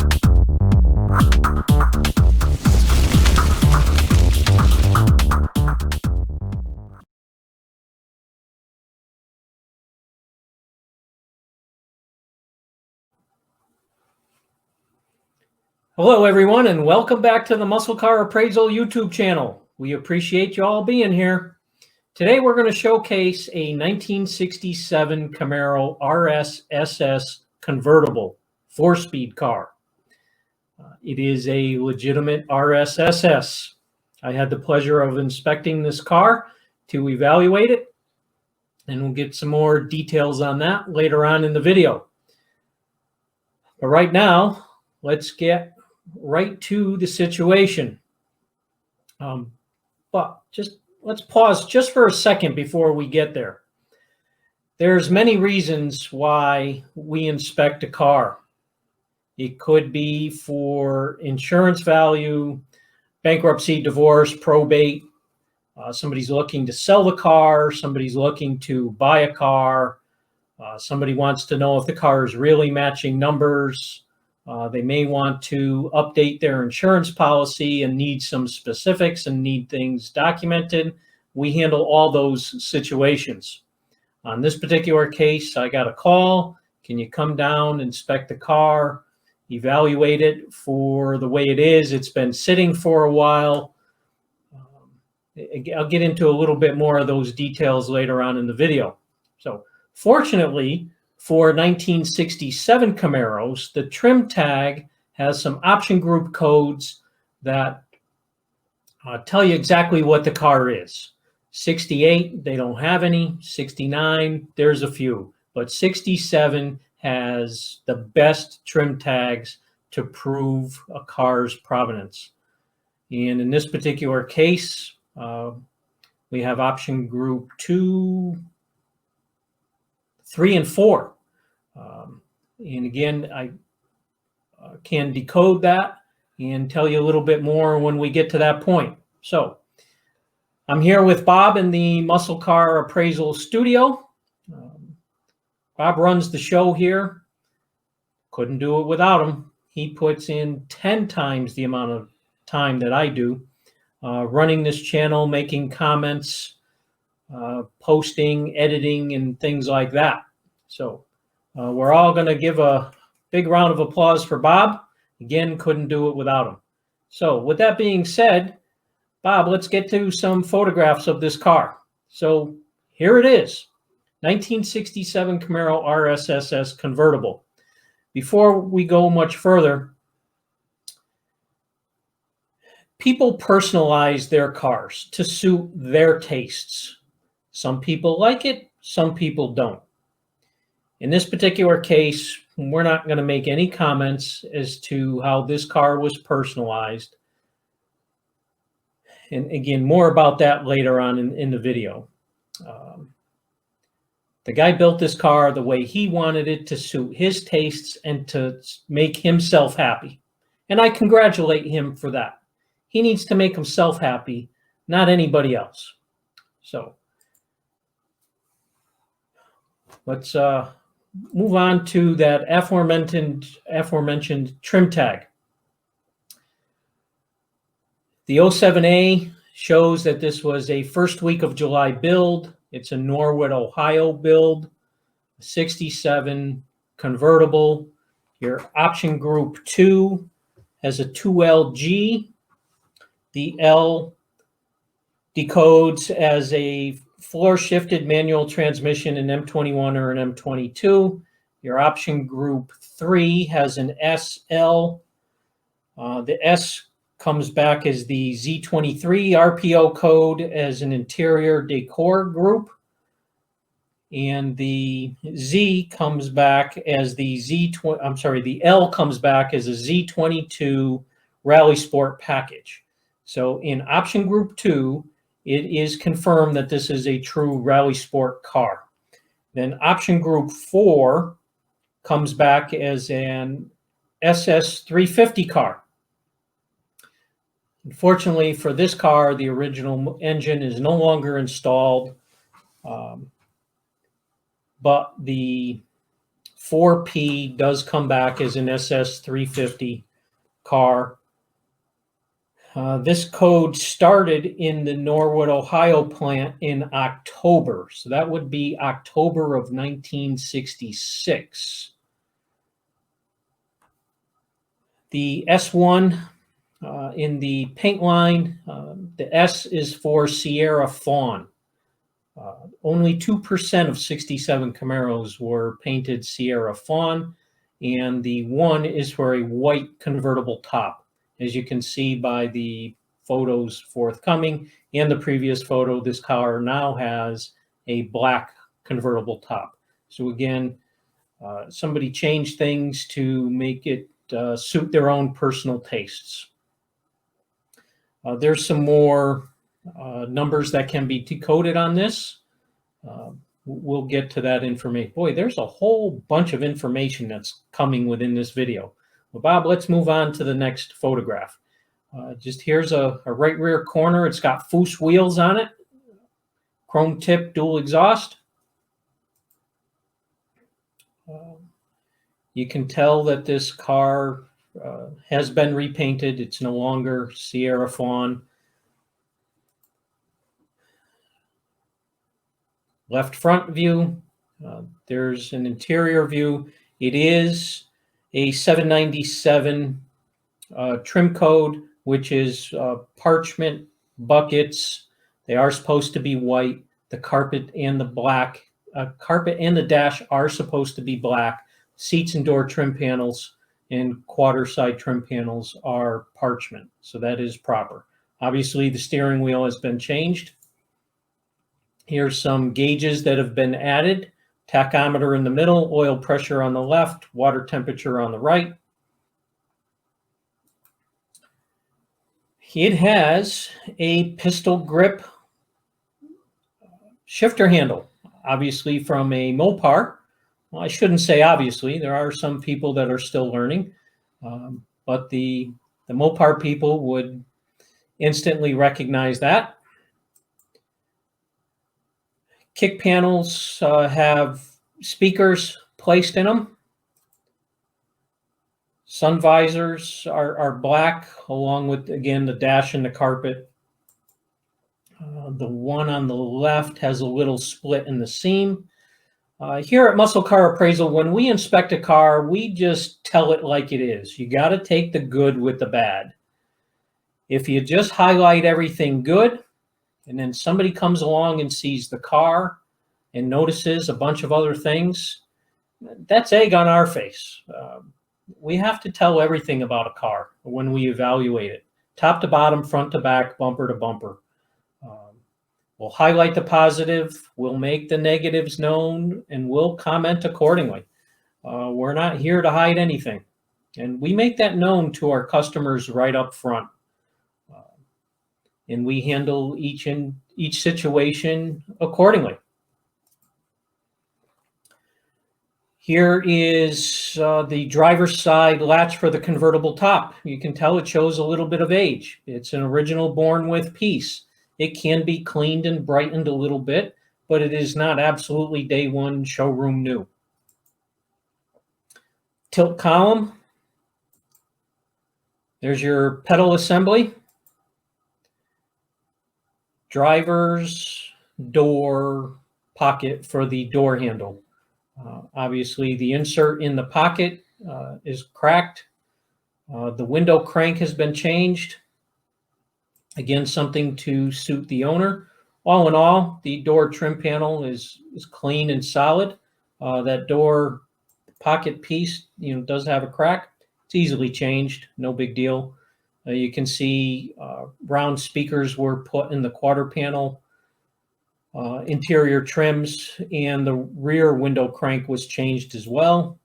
Hello, everyone, and welcome back to the Muscle Car Appraisal YouTube channel. We appreciate you all being here. Today, we're going to showcase a 1967 Camaro RS SS convertible 4-speed car. It is a legitimate RS SS. I had the pleasure of inspecting this car to evaluate it, and we'll get some more details on that later on in the video. But right now, let's get right to the situation. But let's pause just for a second before we get there. There's many reasons why we inspect a car. It could be for insurance value, bankruptcy, divorce, probate. Somebody's looking to sell the car. Somebody's looking to buy a car. Somebody wants to know if the car is really matching numbers. They may want to update their insurance policy and need some specifics and need things documented. We handle all those situations. On this particular case, I got a call. Can you come down, inspect the car, evaluate it for the way it is? It's been sitting for a while. I'll get into a little bit more of those details later on in the video. So fortunately, for 1967 Camaros, the trim tag has some option group codes that tell you exactly what the car is. 68, they don't have any. 69, there's a few. But 67 has the best trim tags to prove a car's provenance. And in this particular case, we have option group 2, 3, and 4. And again, I can decode that and tell you a little bit more when we get to that point. So I'm here with Bob in the Muscle Car Appraisal studio. Bob runs the show here. Couldn't do it without him. He puts in 10 times the amount of time that I do running this channel, making comments, posting, editing, and things like that. So we're all going to give a big round of applause for Bob. Again, couldn't do it without him. So with that being said, Bob, let's get to some photographs of this car. So here it is, 1967 Camaro RS SS convertible. Before we go much further, people personalize their cars to suit their tastes. Some people like it, some people don't. In this particular case, we're not going to make any comments as to how this car was personalized. And again, more about that later on in the video. The guy built this car the way he wanted it to suit his tastes and to make himself happy. And I congratulate him for that. He needs to make himself happy, not anybody else. So let's move on to that aforementioned trim tag. The 07A shows that this was a first week of July build. It's a Norwood, Ohio build, 67 convertible. Your option group 2 has a 2LG. The L decodes as a floor-shifted manual transmission in M21 or an M22. Your option group 3 has an SL. The S comes back as the Z23 RPO code as an interior decor group. And the Z comes back as the the L comes back as a Z22 Rally Sport package. So in option group 2, it is confirmed that this is a true Rally Sport car. Then option group 4 comes back as an SS 350 car. Unfortunately for this car, the original engine is no longer installed, but the 4P does come back as an SS350 car. This code started in the Norwood, Ohio plant in October. So that would be October of 1966. The S1 in the paint line, the S is for Sierra Fawn. Only 2% of 67 Camaros were painted Sierra Fawn, and the 1 is for a white convertible top. As you can see by the photos forthcoming and the previous photo, this car now has a black convertible top. So again, somebody changed things to make it suit their own personal tastes. There's some more numbers that can be decoded on this. We'll get to that information. Boy, there's a whole bunch of information that's coming within this video. Well, Bob, let's move on to the next photograph. Just here's a right rear corner. It's got Foose wheels on it, chrome tip dual exhaust. You can tell that this car has been repainted. It's no longer Sierra Fawn. Left front view, there's an interior view. It is a 797 trim code, which is parchment buckets. They are supposed to be white. The carpet and the dash are supposed to be black. Seats and door trim panels and quarter side trim panels are parchment, so that is proper. Obviously, the steering wheel has been changed. Here's some gauges that have been added. Tachometer in the middle, oil pressure on the left, water temperature on the right. It has a pistol grip shifter handle, obviously from a Mopar. Well, I shouldn't say obviously. There are some people that are still learning, but the Mopar people would instantly recognize that. Kick panels have speakers placed in them. Sun visors are black, along with, again, the dash and the carpet. The one on the left has a little split in the seam. Here at Muscle Car Appraisal, when we inspect a car, we just tell it like it is. You got to take the good with the bad. If you just highlight everything good, and then somebody comes along and sees the car and notices a bunch of other things, that's egg on our face. We have to tell everything about a car when we evaluate it, top to bottom, front to back, bumper to bumper. We'll highlight the positive, we'll make the negatives known, and we'll comment accordingly. We're not here to hide anything. And we make that known to our customers right up front. And we handle each situation accordingly. Here is the driver's side latch for the convertible top. You can tell it shows a little bit of age. It's an original born with piece. It can be cleaned and brightened a little bit, but it is not absolutely day one showroom new. Tilt column. There's your pedal assembly. Driver's door pocket for the door handle. Obviously, the insert in the pocket is cracked. The window crank has been changed. Again, something to suit the owner. All in all, the door trim panel is clean and solid. That door pocket piece, does have a crack. It's easily changed, no big deal. You can see round speakers were put in the quarter panel. Interior trims and the rear window crank was changed as well.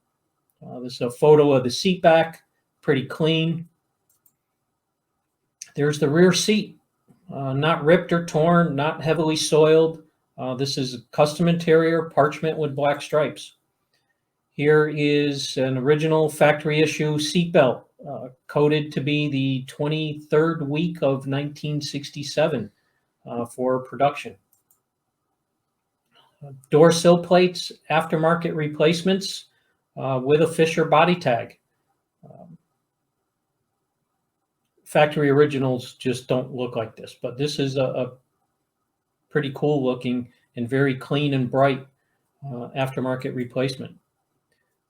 This is a photo of the seat back, pretty clean. There's the rear seat, not ripped or torn, not heavily soiled. This is a custom interior, parchment with black stripes. Here is an original factory issue seatbelt, coded to be the 23rd week of 1967 for production. Door sill plates, aftermarket replacements. with a Fisher body tag. Factory originals just don't look like this, but this is a pretty cool looking and very clean and bright aftermarket replacement.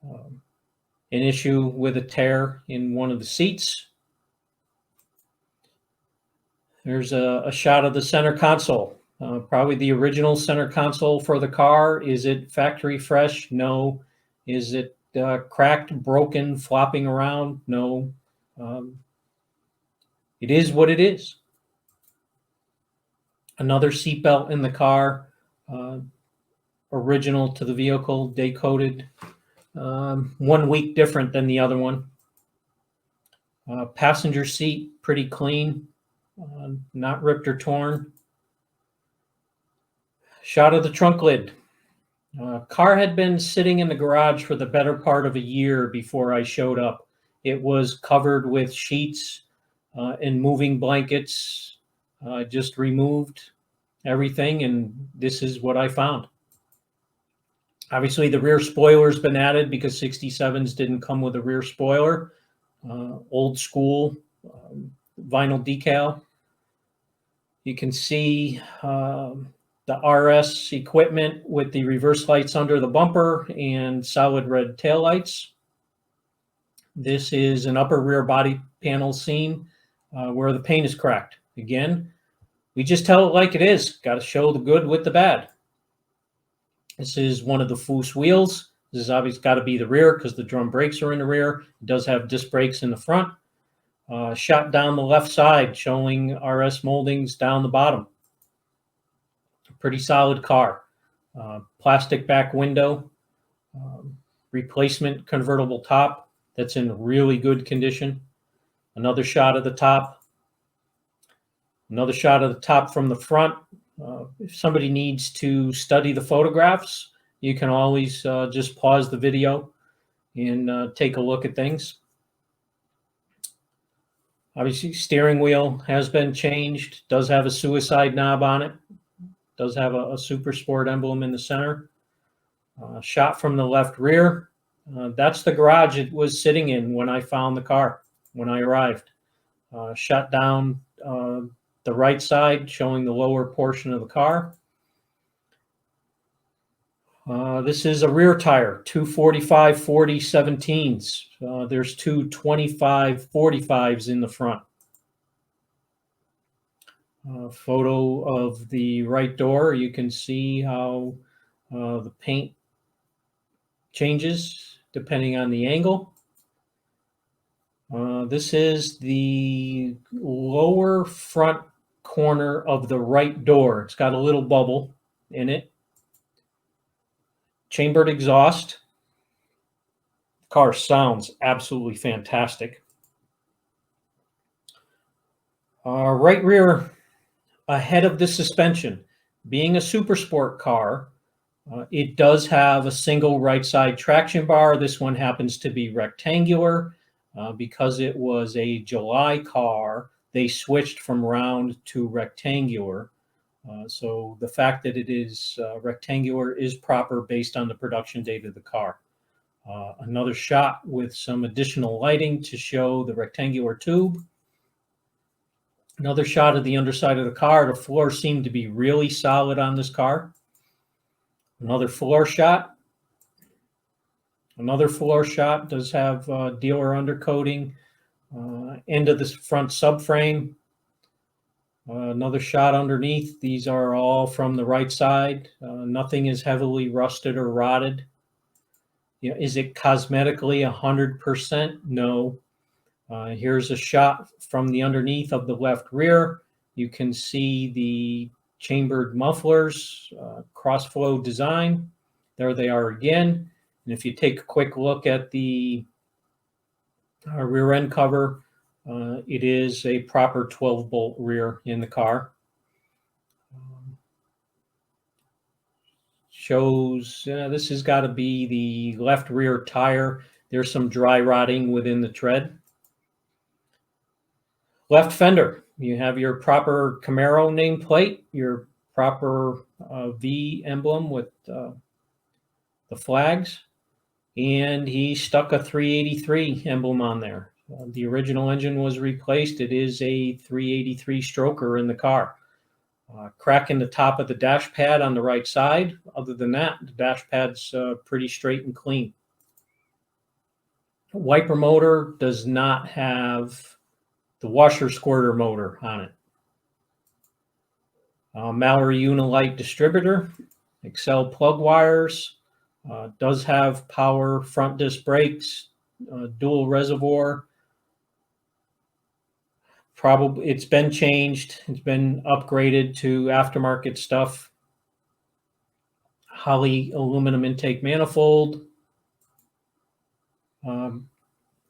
An issue with a tear in one of the seats. There's a shot of the center console. Probably the original center console for the car. Is it factory fresh? No. Is it cracked, broken, flopping around? No. It is what it is. Another seatbelt in the car, original to the vehicle, decoded. 1 week different than the other one. Passenger seat, pretty clean, not ripped or torn. Shot of the trunk lid. Car had been sitting in the garage for the better part of a year before I showed up. It was covered with sheets and moving blankets. Just removed everything, and this is what I found. Obviously, the rear spoiler's been added because 67s didn't come with a rear spoiler. Old school vinyl decal. You can see the RS equipment with the reverse lights under the bumper and solid red taillights. This is an upper rear body panel scene where the paint is cracked. Again, we just tell it like it is. Got to show the good with the bad. This is one of the Foose wheels. This is obviously got to be the rear because the drum brakes are in the rear. It does have disc brakes in the front. Shot down the left side, showing RS moldings down the bottom. Pretty solid car. Plastic back window. Replacement convertible top that's in really good condition. Another shot of the top. Another shot of the top from the front. If somebody needs to study the photographs, you can always just pause the video and take a look at things. Obviously, steering wheel has been changed. Does have a suicide knob on it. Does have a Super Sport emblem in the center. Shot from the left rear. That's the garage it was sitting in when I found the car, when I arrived. Shot down the right side, showing the lower portion of the car. This is a rear tire, two 45-40 17s. There's two 25 45s in the front. Photo of the right door. You can see how the paint changes depending on the angle. This is the lower front corner of the right door. It's got a little bubble in it. Chambered exhaust. The car sounds absolutely fantastic. Right rear ahead of the suspension. Being a super sport car, it does have a single right side traction bar. This one happens to be rectangular. Because it was a July car, they switched from round to rectangular. So the fact that it is rectangular is proper based on the production date of the car. Another shot with some additional lighting to show the rectangular tube. Another shot of the underside of the car. The floor seemed to be really solid on this car. Another floor shot. Another floor shot does have dealer undercoating. End of the front subframe. Another shot underneath. These are all from the right side. Nothing is heavily rusted or rotted. You know, is it cosmetically 100%? No. Here's a shot from the underneath of the left rear. You can see the chambered mufflers, cross-flow design. There they are again. And if you take a quick look at the rear end cover, it is a proper 12-bolt rear in the car. Shows this has got to be the left rear tire. There's some dry rotting within the tread. Left fender. You have your proper Camaro nameplate, your proper V emblem with the flags. and he stuck a 383 emblem on there. The original engine was replaced. It is a 383 stroker in the car. Crack in the top of the dash pad on the right side. Other than that, the dash pad's pretty straight and clean. Wiper motor does not have the washer squirter motor on it. Mallory Unilite distributor, Excel plug wires, does have power front disc brakes, dual reservoir. Probably it's been changed. It's been upgraded to aftermarket stuff. Holley aluminum intake manifold.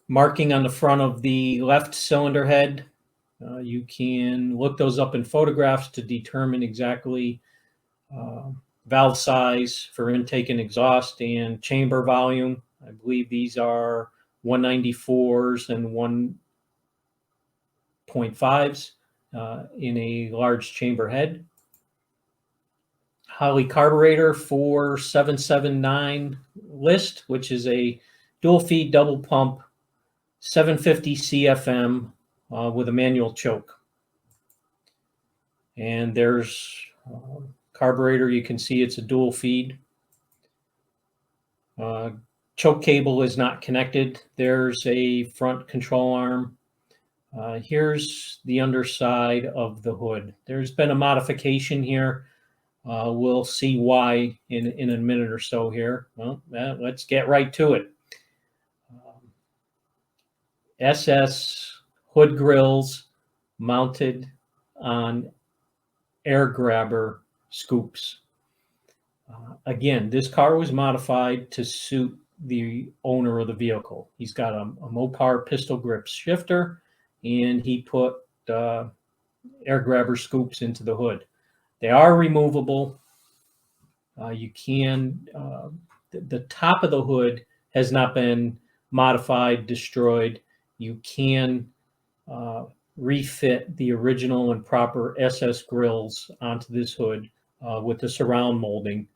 Marking on the front of the left cylinder head. You can look those up in photographs to determine exactly valve size for intake and exhaust and chamber volume. I believe these are 194s and 1.5s in a large chamber head. Holley carburetor 4779 list, which is a dual feed double pump 750 CFM with a manual choke. And there's carburetor. You can see it's a dual feed. Choke cable is not connected. There's a front control arm. Here's the underside of the hood. There's been a modification here. We'll see why in a minute or so here. Well, let's get right to it. SS hood grills mounted on air grabber scoops. Again, this car was modified to suit the owner of the vehicle. He's got a Mopar pistol grip shifter, and he put air grabber scoops into the hood. They are removable. You can, the top of the hood has not been modified, destroyed. You can refit the original and proper SS grills onto this hood with the surround molding.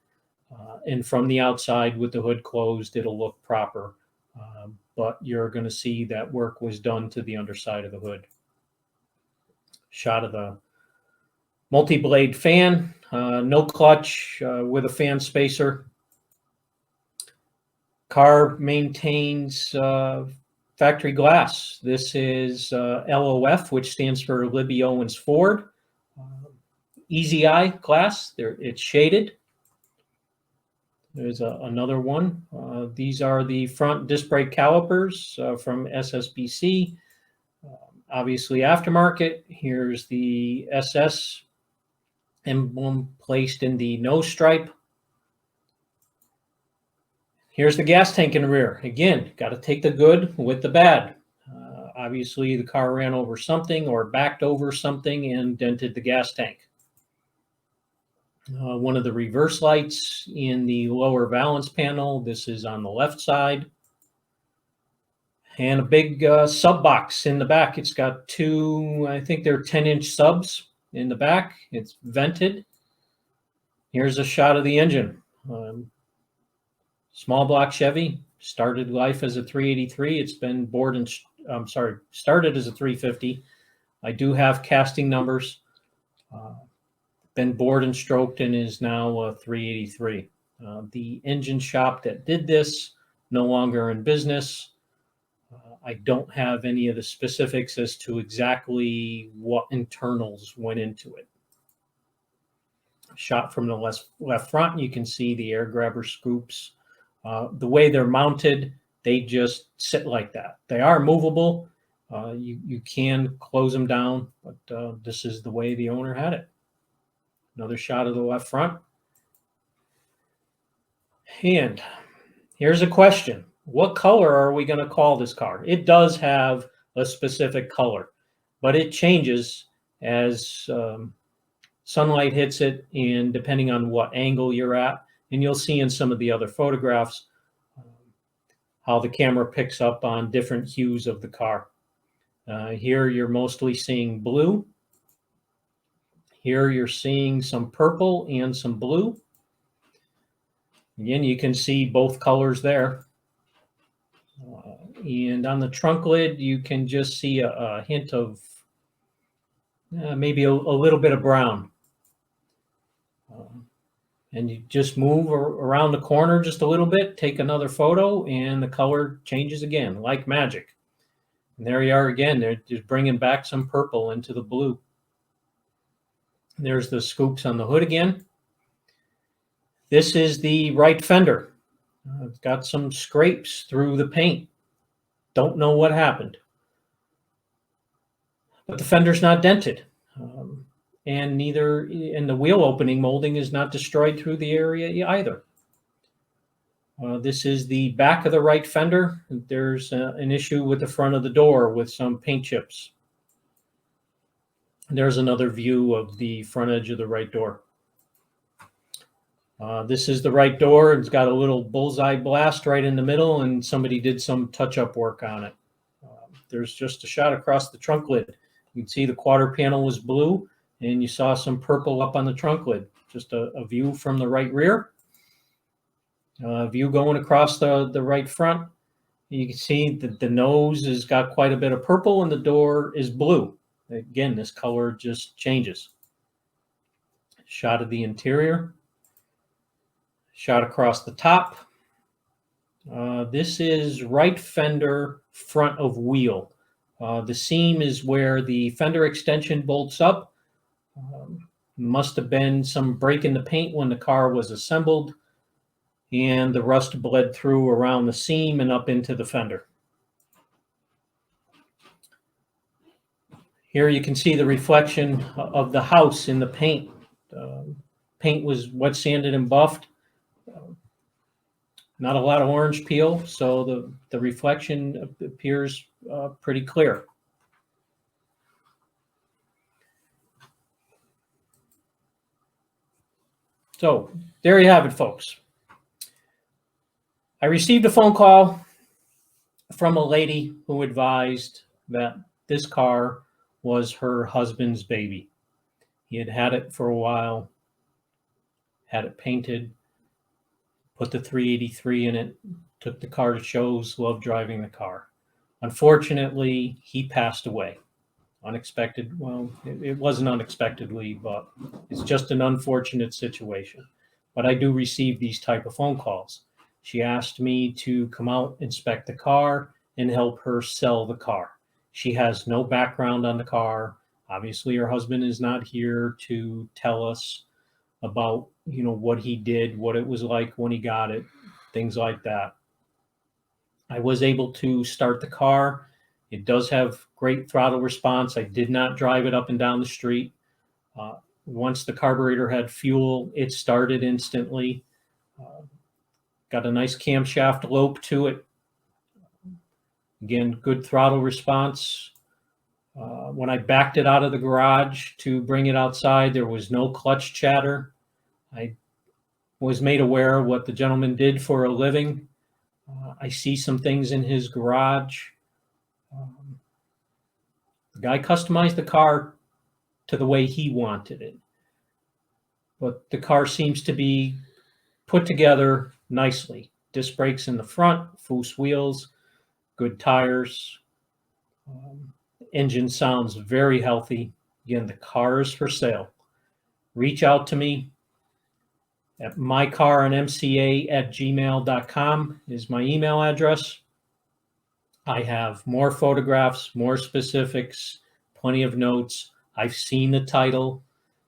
And from the outside with the hood closed, it'll look proper. But you're going to see that work was done to the underside of the hood. Shot of the multi-blade fan, no clutch with a fan spacer. Car maintains factory glass. This is LOF, which stands for Libby Owens Ford. Easy Eye glass. It's shaded. There's another one. These are the front disc brake calipers from SSBC. Obviously aftermarket. Here's the SS emblem placed in the nose stripe. Here's the gas tank in the rear. Again, got to take the good with the bad. Obviously, the car ran over something or backed over something and dented the gas tank. One of the reverse lights in the lower valance panel. This is on the left side. And a big sub box in the back. It's got two, I think they're 10-inch subs in the back. It's vented. Here's a shot of the engine. Small block Chevy, started life as a 383. It's been started as a 350. I do have casting numbers. Been bored and stroked and is now a 383. The engine shop that did this, no longer in business. I don't have any of the specifics as to exactly what internals went into it. Shot from the left front, you can see the air grabber scoops. The way they're mounted, they just sit like that. They are movable. You can close them down, but this is the way the owner had it. Another shot of the left front. And here's a question. What color are we going to call this car? It does have a specific color, but it changes as sunlight hits it and depending on what angle you're at. And you'll see in some of the other photographs how the camera picks up on different hues of the car. Here you're mostly seeing blue. Here you're seeing some purple and some blue. Again, you can see both colors there. And on the trunk lid, you can just see a hint of maybe a little bit of brown. And you just move around the corner just a little bit, take another photo, and the color changes again, like magic. And there you are again. They're just bringing back some purple into the blue. And there's the scoops on the hood again. This is the right fender. It's got some scrapes through the paint. Don't know what happened. But the fender's not dented. And the wheel opening molding is not destroyed through the area either. This is the back of the right fender. There's an issue with the front of the door with some paint chips. There's another view of the front edge of the right door. This is the right door. It's got a little bullseye blast right in the middle, and somebody did some touch-up work on it. There's just a shot across the trunk lid. You can see the quarter panel was blue, and you saw some purple up on the trunk lid. Just a view from the right rear. View going across the right front. You can see that the nose has got quite a bit of purple and the door is blue. Again, this color just changes. Shot of the interior. Shot across the top. This is right fender, front of wheel. The seam is where the fender extension bolts up. Must have been some break in the paint when the car was assembled, and the rust bled through around the seam and up into the fender. Here you can see the reflection of the house in the paint. Paint was wet sanded and buffed. Not a lot of orange peel, so the reflection appears pretty clear. So there you have it, folks. I received a phone call from a lady who advised that this car was her husband's baby. He had had it for a while, had it painted, put the 383 in it, took the car to shows, loved driving the car. Unfortunately, he passed away. Unexpected, well, it wasn't unexpectedly, but it's just an unfortunate situation. But I do receive these type of phone calls. She asked me to come out, inspect the car, and help her sell the car. She has no background on the car. Obviously, her husband is not here to tell us about, what he did, what it was like when he got it, things like that. I was able to start the car. It does have great throttle response. I did not drive it up and down the street. Once the carburetor had fuel, it started instantly. Got a nice camshaft lope to it. Again, good throttle response. When I backed it out of the garage to bring it outside, there was no clutch chatter. I was made aware of what the gentleman did for a living. I see some things in his garage. The guy customized the car to the way he wanted it. But the car seems to be put together nicely. Disc brakes in the front, Foose wheels, good tires. Engine sounds very healthy. Again, the car is for sale. Reach out to me at mycaronmca@gmail.com is my email address. I have more photographs, more specifics, plenty of notes. I've seen the title.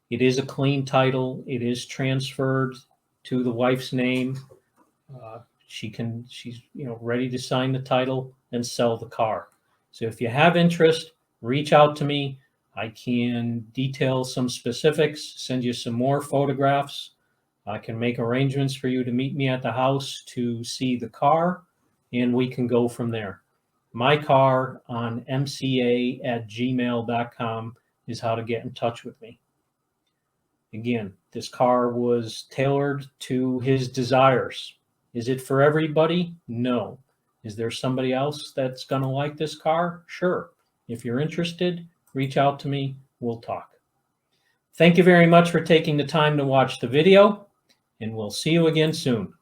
It is a clean title. It is transferred to the wife's name. She's ready to sign the title and sell the car. So if you have interest, reach out to me. I can detail some specifics, send you some more photographs. I can make arrangements for you to meet me at the house to see the car, and we can go from there. My car on mca@gmail.com is how to get in touch with me. Again, this car was tailored to his desires. Is it for everybody? No. Is there somebody else that's going to like this car? Sure. If you're interested, reach out to me. We'll talk. Thank you very much for taking the time to watch the video, and we'll see you again soon.